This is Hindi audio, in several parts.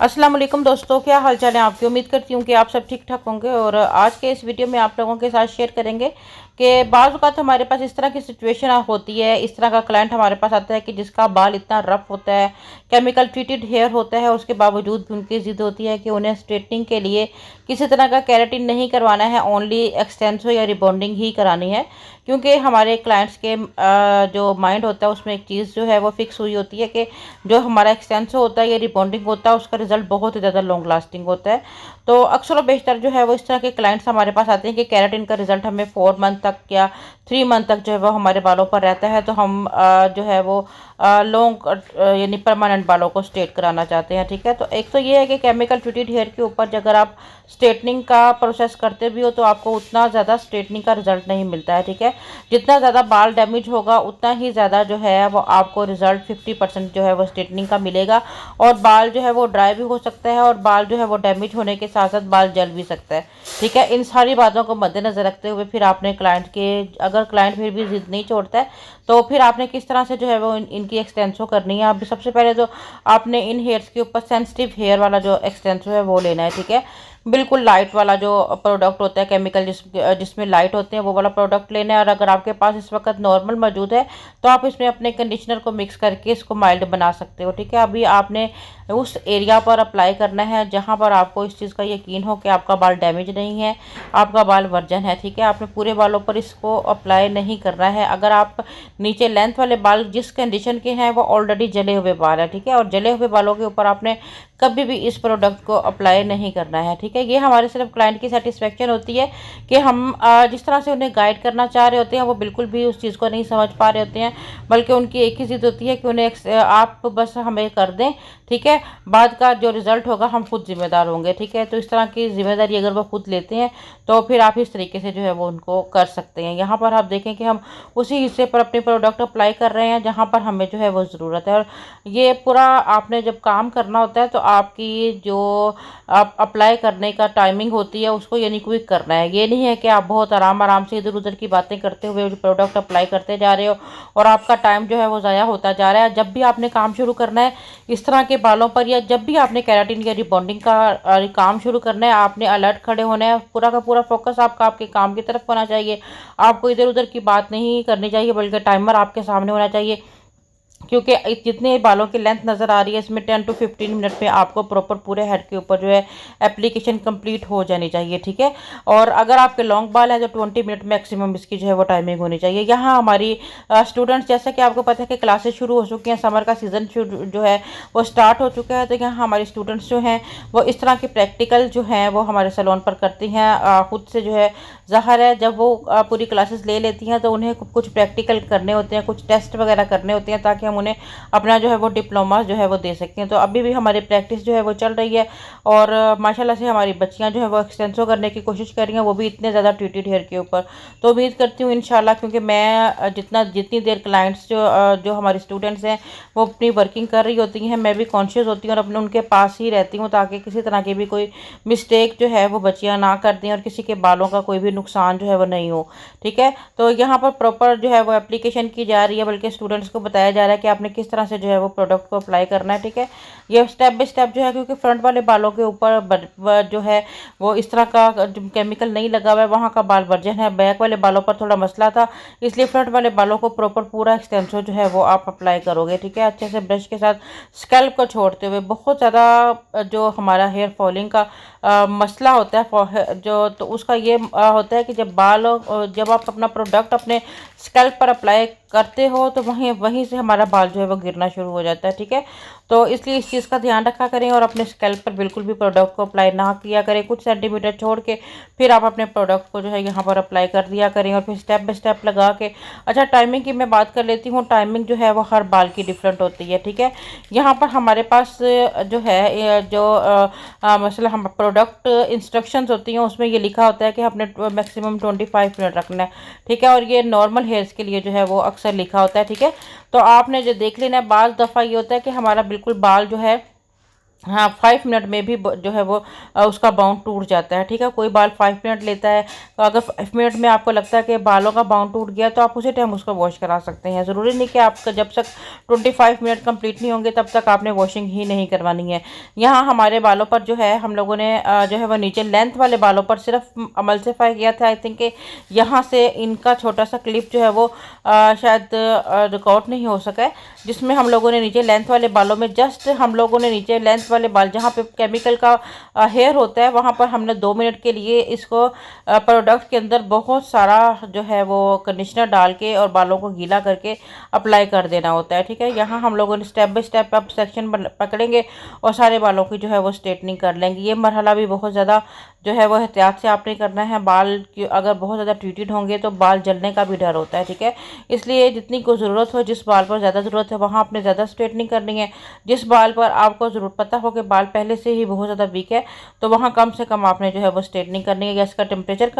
अस्सलाम वालेकुम दोस्तों, क्या हाल चाल है आपकी। उम्मीद करती हूँ कि आप सब ठीक ठाक होंगे। और आज के इस वीडियो में आप लोगों के साथ शेयर करेंगे कि बाज़ औक़ात हमारे पास इस तरह की सिचुएशन होती है, इस तरह का क्लाइंट हमारे पास आता है कि जिसका बाल इतना रफ होता है, केमिकल ट्रीटेड हेयर होता है, उसके बावजूद भी उनकी ज़िद होती है कि उन्हें स्ट्रेटनिंग के लिए किसी तरह का केराटिन नहीं करवाना है, ओनली एक्सटेंसो या रिबॉन्डिंग ही करानी है। क्योंकि हमारे क्लाइंट्स के जो माइंड होता है उसमें एक चीज़ जो है वो फिक्स हुई होती है कि जो हमारा एक्सटेंसो होता है या रिबॉन्डिंग होता है उसका रिजल्ट बहुत ही ज़्यादा लॉन्ग लास्टिंग होता है। तो अक्सर और बेशतर जो है वो इस तरह के क्लाइंट्स हमारे पास आते हैं कि केराटिन का रिजल्ट हमें 4 मंथ तक या 3 मंथ तक जो है वो हमारे बालों पर रहता है। तो हम जो है वो लॉन्ग यानी परमानेंट बालों को स्ट्रेट कराना चाहते हैं। ठीक है, तो एक तो ये है कि केमिकल ट्रीटेड हेयर के ऊपर अगर आप स्ट्रेटनिंग का प्रोसेस करते भी हो तो आपको उतना ज़्यादा स्ट्रेटनिंग का रिजल्ट नहीं मिलता है। ठीक है, जितना ज़्यादा बाल डैमेज होगा उतना ही ज़्यादा जो है वो आपको रिजल्ट 50% जो है वो स्ट्रेटनिंग का मिलेगा। और बाल जो है वो ड्राई भी हो सकता है और बाल जो है वो डैमेज होने के साथ साथ बाल जल भी सकता है। ठीक है, इन सारी बातों को मद्देनजर रखते हुए फिर आपने क्लाइंट के, अगर क्लाइंट फिर भी जिद नहीं छोड़ता है तो फिर आपने किस तरह से जो है वो इनकी एक्सटेंसो करनी है। आप सबसे पहले तो आपने इन हेयर्स के ऊपर सेंसिटिव हेयर वाला जो एक्सटेंसो है वो लेना है। ठीक है, बिल्कुल लाइट वाला जो प्रोडक्ट होता है केमिकल जिसमें लाइट होते हैं वो वाला प्रोडक्ट लेना है। और अगर आपके पास इस वक्त नॉर्मल मौजूद है तो आप इसमें अपने कंडीशनर को मिक्स करके इसको माइल्ड बना सकते हो। ठीक है, अभी आपने उस एरिया पर अप्लाई करना है जहां पर आपको इस चीज़ का यकीन हो कि आपका बाल डैमेज नहीं है, आपका बाल वर्जन है। ठीक है, आपने पूरे बालों पर इसको अप्लाई नहीं करना है। अगर आप नीचे लेंथ वाले बाल जिस कंडीशन के हैं वो ऑलरेडी जले हुए बाल है, ठीक है, और जले हुए बालों के ऊपर आपने कभी भी इस प्रोडक्ट को अप्लाई नहीं करना है। ठीक है, ये हमारे सिर्फ क्लाइंट की सेटिस्फेक्शन होती है कि हम जिस तरह से उन्हें गाइड करना चाह रहे होते हैं वो बिल्कुल भी उस चीज़ को नहीं समझ पा रहे होते हैं, बल्कि उनकी एक ही ज़िद होती है कि उन्हें आप बस हमें कर दें। ठीक है, बाद का जो रिज़ल्ट होगा हम खुद जिम्मेदार होंगे। ठीक है, तो इस तरह की जिम्मेदारी अगर वो खुद लेते हैं तो फिर आप इस तरीके से जो है वो उनको कर सकते हैं। यहाँ पर आप देखें कि हम उसी हिस्से पर अपने प्रोडक्ट अप्लाई कर रहे हैं जहाँ पर हमें जो है वो ज़रूरत है। और ये पूरा आपने जब काम करना होता है तो आपकी जो आप अप्लाई करने का टाइमिंग होती है उसको यानी क्विक करना है। ये नहीं है कि आप बहुत आराम आराम से इधर उधर की बातें करते हुए जो प्रोडक्ट अप्लाई करते जा रहे हो और आपका टाइम जो है वो ज़ाया होता जा रहा है। जब भी आपने काम शुरू करना है इस तरह के बालों पर या जब भी आपने केराटिन या रिबॉन्डिंग का काम शुरू करना है, आपने अलर्ट खड़े होना है। पूरा का पूरा फोकस आपका आपके काम की तरफ होना चाहिए। आपको इधर उधर की बात नहीं करनी चाहिए बल्कि टाइमर आपके सामने होना चाहिए। क्योंकि जितने बालों की लेंथ नज़र आ रही है इसमें 10 to 15 मिनट में आपको प्रॉपर पूरे हेड के ऊपर जो है एप्लीकेशन कंप्लीट हो जानी चाहिए। ठीक है, और अगर आपके लॉन्ग बाल है तो 20 मिनट मैक्सिमम इसकी जो है वो टाइमिंग होनी चाहिए। यहाँ हमारी स्टूडेंट्स, जैसा कि आपको पता है कि क्लासेस शुरू हो चुकी हैं, समर का सीज़न जो है वो स्टार्ट हो चुका है। तो यहाँ हमारी स्टूडेंट्स जो हैं वो इस तरह के प्रैक्टिकल जो हैं वो हमारे सैलून पर करती हैं खुद से। जो है ज़ाहिर है जब वो पूरी क्लासेस ले लेती हैं तो उन्हें कुछ प्रैक्टिकल करने होते हैं, कुछ टेस्ट वगैरह करने होते हैं ताकि हम उन्हें अपना जो है वो डिप्लोमा जो है वो दे सकते हैं। तो अभी भी हमारी प्रैक्टिस जो है वो चल रही है और माशाल्लाह से हमारी बच्चियां जो है वो एक्सटेंसो करने की कोशिश कर रही हैं, वो भी इतने ज़्यादा ट्रीटेड हेयर के ऊपर। तो उम्मीद करती हूँ इंशाल्लाह, क्योंकि मैं जितनी देर क्लाइंट्स जो हमारे स्टूडेंट्स हैं वो अपनी वर्किंग कर रही होती हैं, मैं भी कॉन्शियस होती हूँ और अपने उनके पास ही रहती हूँ ताकि किसी तरह की भी कोई मिस्टेक जो है वो बच्चियाँ ना कर दें और किसी के बालों का कोई भी नुकसान जो है वो नहीं हो। ठीक है, तो यहाँ पर प्रॉपर जो है वो एप्लीकेशन की जा रही है, बल्कि स्टूडेंट्स को बताया जा रहा है कि आपने किस तरह से जो है वो प्रोडक्ट को अप्लाई करना है। ठीक है, ये स्टेप बाय स्टेप जो है, क्योंकि फ्रंट वाले बालों के ऊपर जो है वो इस तरह का केमिकल नहीं लगा हुआ है, वहाँ का बाल वर्जन है। बैक वाले बालों पर थोड़ा मसला था, इसलिए फ्रंट वाले बालों को प्रॉपर पूरा एक्सटेंसो जो है वो आप अप्लाई करोगे। ठीक है, अच्छे से ब्रश के साथ स्कैल्प को छोड़ते हुए। बहुत ज़्यादा जो हमारा हेयर फॉलिंग का मसला होता है जो, तो उसका ये होता है कि जब आप अपना प्रोडक्ट अपने स्कैल्प पर अप्लाई करते हो तो वहीं से हमारा बाल जो है वो गिरना शुरू हो जाता है। ठीक है, तो इसलिए इस चीज़ का ध्यान रखा करें और अपने स्कैल्प पर बिल्कुल भी प्रोडक्ट को अप्लाई ना किया करें। कुछ सेंटीमीटर छोड़ के फिर आप अपने प्रोडक्ट को जो है यहाँ पर अप्लाई कर दिया करें और फिर स्टेप बाय स्टेप लगा के। अच्छा, टाइमिंग की मैं बात कर लेती हूँ। टाइमिंग जो है वो हर बाल की डिफरेंट होती है। ठीक है, यहाँ पर हमारे पास जो है मतलब हम प्रोडक्ट इंस्ट्रक्शंस होती हैं उसमें ये लिखा होता है कि आपने मैक्सिमम 25 मिनट रखना है। ठीक है, और ये नॉर्मल हेयर्स के लिए जो है वो अक्सर लिखा होता है। ठीक है, तो आपने जो देख लेना है। बाज़ दफ़ा ये होता है कि हमारा बिल्कुल बाल जो है हाँ, 5 मिनट में भी जो है वो उसका बाउंड टूट जाता है। ठीक है, कोई बाल 5 मिनट लेता है, तो अगर 5 मिनट में आपको लगता है कि बालों का बाउंड टूट गया तो आप उसी टाइम उसको वॉश करा सकते हैं। ज़रूरी नहीं कि आपका जब तक 25 मिनट कंप्लीट नहीं होंगे तब तक आपने वॉशिंग ही नहीं करवानी है। यहाँ हमारे बालों पर जो है हम लोगों ने जो है वो नीचे लेंथ वाले बालों पर सिर्फ अमल्सिफाई किया था। आई थिंक कि यहाँ से इनका छोटा सा क्लिप जो है वो शायद रिकॉर्ड नहीं हो सका है, जिसमें हम लोगों ने नीचे लेंथ वाले बालों में जस्ट हम लोगों ने नीचे लेंथ वाले बाल जहाँ पे केमिकल का हेयर होता है वहाँ पर हमने 2 मिनट के लिए इसको प्रोडक्ट के अंदर बहुत सारा जो है वो कंडीशनर डाल के और बालों को गीला करके अप्लाई कर देना होता है। ठीक है, यहाँ हम लोगों ने स्टेप बाय स्टेप अब सेक्शन पकड़ेंगे और सारे बालों की जो है वो स्ट्रेटनिंग कर लेंगे। ये मरहला भी बहुत ज़्यादा जो है वो एहतियात से आपने करना है। बाल की अगर बहुत ज़्यादा ट्रीटेड होंगे तो बाल जलने का भी डर होता है। ठीक है, इसलिए जितनी को ज़रूरत हो, जिस बाल पर ज़्यादा ज़रूरत है वहाँ आपने ज़्यादा स्ट्रेटनिंग करनी है। जिस बाल पर आपको ज़रूरत पता हो कि बाल पहले से ही बहुत ज़्यादा वीक है तो वहाँ कम से कम आपने जो है वो स्ट्रेटनिंग करनी है, या इसका टेम्परेचर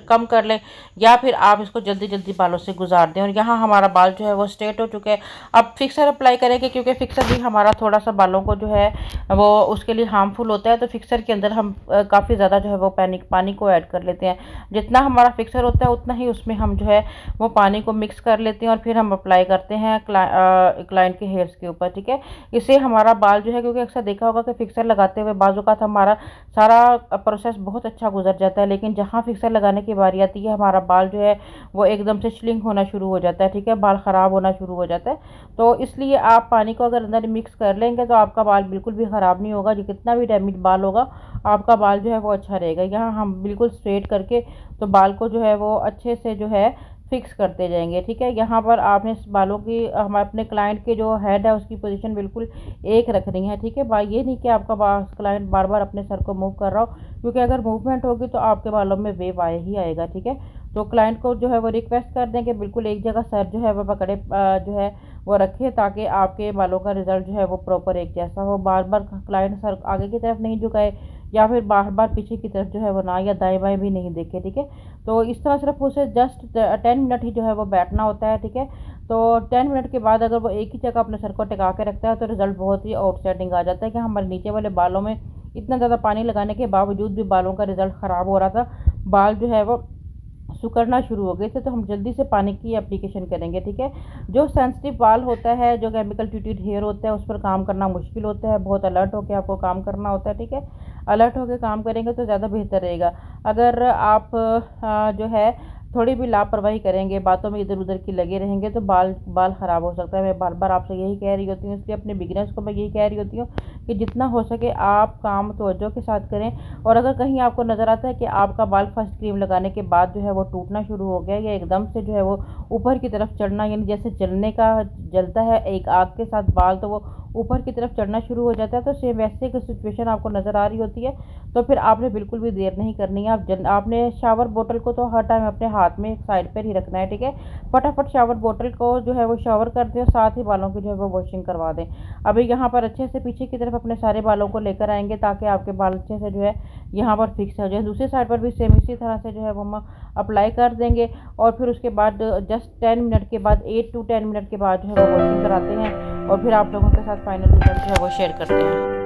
कम कर लें, या फिर आप इसको जल्दी जल्दी बालों से गुजार दें। और यहाँ हमारा बाल जो है वो स्ट्रेट हो चुके हैं। अब फिक्सर अप्लाई करेंगे, क्योंकि फिक्सर भी हमारा थोड़ा सा बालों को जो है वो उसके लिए हार्मफुल होता है। तो फिक्सर के अंदर हम काफ़ी ज़्यादा जो है वो पानी को ऐड कर लेते हैं। जितना हमारा फिक्सर होता है उतना ही उसमें हम जो है वो पानी को मिक्स कर लेते हैं और फिर हम अप्लाई करते हैं क्लाइंट के हेयर्स के ऊपर। ठीक है, इससे हमारा बाल जो है, क्योंकि अक्सर देखा होगा कि फिक्सर लगाते हुए बाज़-औक़ात हमारा सारा प्रोसेस बहुत अच्छा गुजर जाता है, लेकिन जहाँ फिक्सर लगाने की बारी आती है हमारा बाल जो है वो एकदम से श्रिंक होना शुरू हो जाता है। ठीक है, बाल ख़राब होना शुरू हो जाता है। तो इसलिए आप पानी को अगर अंदर मिक्स कर लेंगे तो आपका बाल बिल्कुल भी ख़राब नहीं होगा। जो कितना भी डैमेज बाल होगा आपका बाल जो है वो अच्छा रहेगा। यहाँ हम बिल्कुल स्ट्रेट करके तो बाल को जो है वो अच्छे से जो है फिक्स करते जाएंगे। ठीक है, यहाँ पर आपने इस बालों की हम अपने क्लाइंट के जो हेड है उसकी पोजीशन बिल्कुल एक रखनी है। ठीक है, ये नहीं कि आपका क्लाइंट बार बार अपने सर को मूव कर रहा हो, क्योंकि अगर मूवमेंट होगी तो आपके बालों में वेव आए ही आएगा। ठीक है, तो क्लाइंट को जो है वो रिक्वेस्ट कर दें कि बिल्कुल एक जगह सर जो है वो पकड़े जो है वो रखे, ताकि आपके बालों का रिजल्ट जो है वो प्रॉपर एक जैसा हो। बार बार क्लाइंट सर आगे की तरफ नहीं झुकाए या फिर बार बार पीछे की तरफ जो है वो ना, या दाएं बाएं भी नहीं देखे। ठीक है, तो इस तरह सिर्फ उसे जस्ट 10 मिनट ही जो है वो बैठना होता है। ठीक है, तो 10 मिनट के बाद अगर वो एक ही जगह अपने सर को टिका के रखता है तो रिजल्ट बहुत ही आउटस्टैंडिंग आ जाता है कि हमारे नीचे वाले बालों में इतना ज़्यादा पानी लगाने के बावजूद भी बालों का रिजल्ट ख़राब हो रहा था, बाल जो है वो सिकुड़ना शुरू हो गए थे। तो हम जल्दी से पानी की एप्लीकेशन करेंगे। ठीक है, जो सेंसिटिव बाल होता है, जो केमिकल ट्रीटेड हेयर होता है, उस पर काम करना मुश्किल होता है। बहुत अलर्ट होकर आपको काम करना होता है। ठीक है, अलर्ट होकर काम करेंगे तो ज़्यादा बेहतर रहेगा। अगर आप जो है थोड़ी भी लापरवाही करेंगे, बातों में इधर उधर की लगे रहेंगे तो बाल ख़राब हो सकता है। मैं बार बार आपसे यही कह रही होती हूँ, इसलिए अपने बिगिनर्स को मैं यही कह रही होती हूँ कि जितना हो सके आप काम तवज्जो के साथ करें। और अगर कहीं आपको नज़र आता है कि आपका बाल फर्स्ट क्रीम लगाने के बाद जो है वो टूटना शुरू हो गया, या एकदम से जो है वो ऊपर की तरफ चढ़ना, यानी जैसे जलता है एक आग के साथ बाल, तो वो ऊपर की तरफ चढ़ना शुरू हो जाता है, तो सेम वैसे की सिचुएशन आपको नज़र आ रही होती है, तो फिर आपने बिल्कुल भी देर नहीं करनी है। आपने शावर बोतल को तो हर टाइम अपने हाथ में एक साइड पर ही रखना है। ठीक है, फटाफट शावर बोतल को जो है वो शावर कर दें, साथ ही बालों की जो है वो वॉशिंग करवा दें। अभी यहाँ पर अच्छे से पीछे की तरफ अपने सारे बालों को लेकर आएंगे, ताकि आपके बाल अच्छे से जो है यहाँ पर फिक्स हो जाए। दूसरी साइड पर भी सेम इसी तरह से जो है वो हम अप्लाई कर देंगे, और फिर उसके बाद जस्ट 10 मिनट के बाद 8 to 10 मिनट के बाद जो है वो वॉशिंग कराते हैं, और फिर आप लोगों के साथ फाइनल रिजल्ट जो है वो शेयर करते हैं।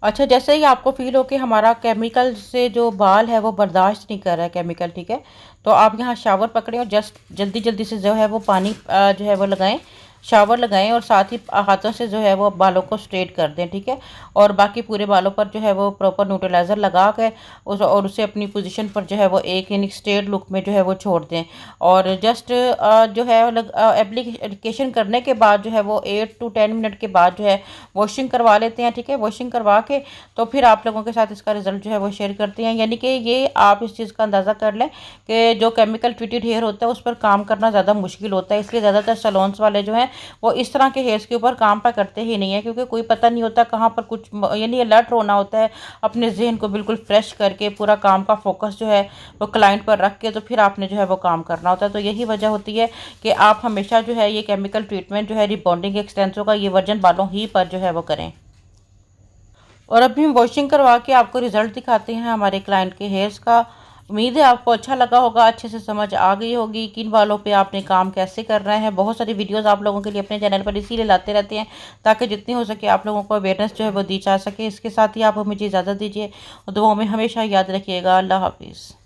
अच्छा, जैसे ही आपको फील हो कि हमारा केमिकल से जो बाल है वो बर्दाश्त नहीं कर रहा है केमिकल, ठीक है, तो आप यहाँ शावर पकड़ें और जस्ट जल्दी जल्दी से जो है वो पानी जो है वो लगाएं। शावर लगाएं और साथ ही हाथों से जो है वो बालों को स्ट्रेट कर दें, ठीक है। और बाकी पूरे बालों पर जो है वो प्रॉपर न्यूट्रलाइज़र लगा के और उसे अपनी पोजीशन पर जो है वो एक यानी स्ट्रेट लुक में जो है वो छोड़ दें। और जस्ट जो है एप्लीकेशन करने के बाद जो है वो 8 to 10 मिनट के बाद जो है वॉशिंग करवा लेते हैं, ठीक है। वॉशिंग करवा के तो फिर आप लोगों के साथ इसका रिजल्ट जो है वो शेयर करते हैं। यानी कि ये आप इस चीज़ का अंदाज़ा कर लें कि जो केमिकल ट्रीटेड हेयर होता है उस पर काम करना ज़्यादा मुश्किल होता है, इसलिए ज़्यादातर सैलून्स वाले जो हैं वो इस तरह के हेयर्स के ऊपर काम पर करते ही नहीं है, क्योंकि कोई पता नहीं होता कहाँ पर कुछ यानी अलर्ट होना होता है। अपने जहन को बिल्कुल फ्रेश करके पूरा काम का फोकस जो है वो क्लाइंट पर रख के तो फिर आपने जो है वो काम करना होता है। तो यही वजह होती है कि आप हमेशा जो है ये केमिकल ट्रीटमेंट जो है रिबॉन्डिंग एक्सटेंसो का ये वर्जन बालों ही पर जो है वो करें। और अभी हम वॉशिंग करवा के आपको रिजल्ट दिखाते हैं हमारे क्लाइंट के हेयर्स का। उम्मीद है आपको अच्छा लगा होगा, अच्छे से समझ आ गई होगी किन बालों पे आपने काम कैसे करना है। बहुत सारी वीडियोस आप लोगों के लिए अपने चैनल पर इसीलिए लाते रहते हैं ताकि जितनी हो सके आप लोगों को अवेयरनेस जो है वो दी जा सके। इसके साथ ही आप मुझे इजाज़त दीजिए और दुआओं में हमेशा याद रखिएगा। अल्लाह हाफिज़।